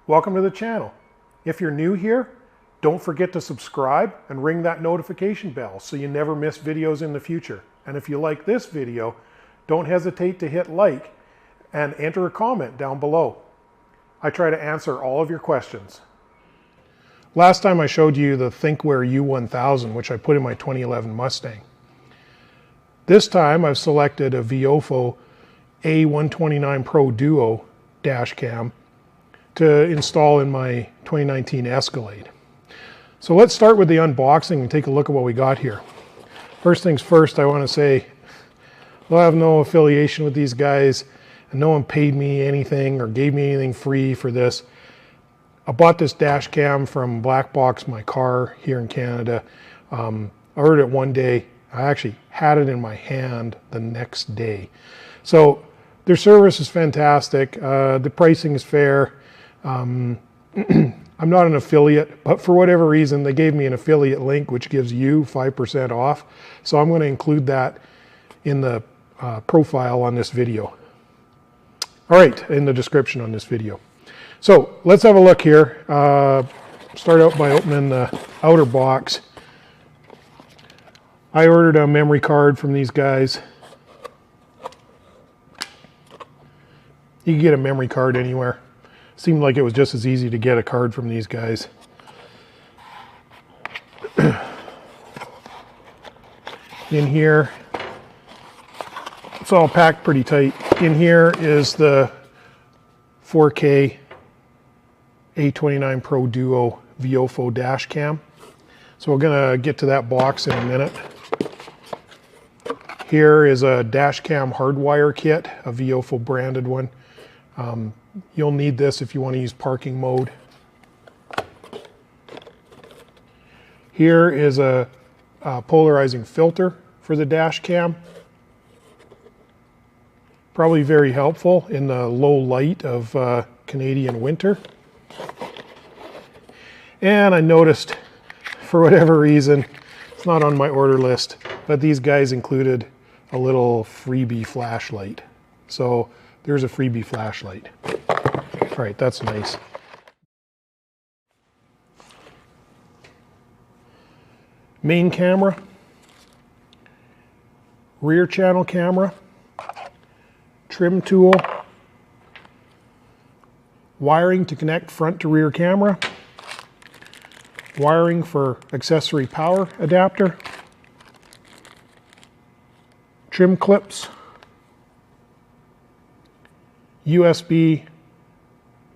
Welcome to the channel. If you're new here, don't forget to subscribe and ring that notification bell so you never miss videos in the future. And if you like this video, don't hesitate to hit like and enter a comment down below. I try to answer all of your questions. Last time I showed you the Thinkware U1000, which I put in my 2011 Mustang. This time I've selected a Viofo A129 Pro Duo dash cam to install in my 2019 Escalade. So let's start with the unboxing and take a look at what we got here. First things first, I want to say I have no affiliation with these guys and no one paid me anything or gave me anything free for this. I bought this dash cam from Black Box My Car here in Canada. I ordered it one day. I actually had it in my hand the next day. So their service is fantastic. The pricing is fair. I'm not an affiliate, but for whatever reason, they gave me an affiliate link, which gives you 5% off. So I'm going to include that in the profile on this video. All right, in the description on this video. So let's have a look here. Start out by opening the outer box. I ordered a memory card from these guys. You can get a memory card anywhere. Seemed like it was just as easy to get a card from these guys. In here, it's all packed pretty tight. In here is the 4K A129 Pro Duo Viofo dash cam. So we're gonna get to that box in a minute. Here is a dash cam hardwire kit, a Viofo branded one. You'll need this if you want to use parking mode. Here is a polarizing filter for the dash cam. Probably very helpful in the low light of Canadian winter. And I noticed, for whatever reason, it's not on my order list, but these guys included a little freebie flashlight. So there's a freebie flashlight. All right, that's nice. Main camera, rear channel camera, trim tool, wiring to connect front to rear camera, wiring for accessory power adapter, trim clips, USB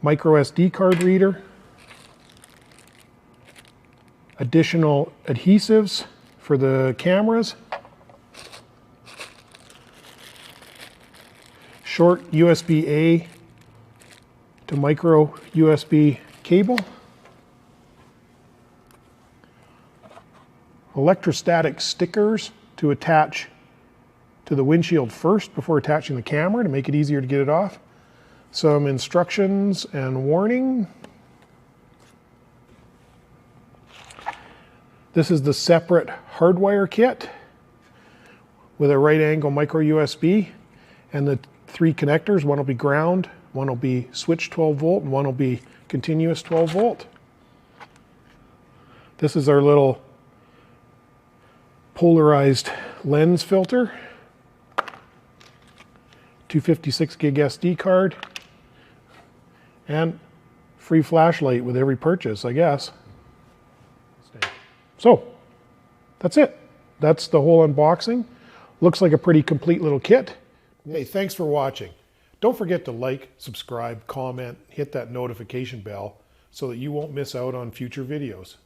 micro SD card reader, additional adhesives for the cameras, short USB-A to micro USB cable, electrostatic stickers to attach to the windshield first before attaching the camera to make it easier to get it off. Some instructions and warning. This is the separate hardwire kit with a right angle micro USB and the 3 connectors. One will be ground, one will be switch 12 volt, and one will be continuous 12 volt. This is our little polarized lens filter. 256 gig SD card. And free flashlight with every purchase, I guess. So, that's it. That's the whole unboxing. Looks like a pretty complete little kit. Hey, thanks for watching. Don't forget to like, subscribe, comment, hit that notification bell so that you won't miss out on future videos.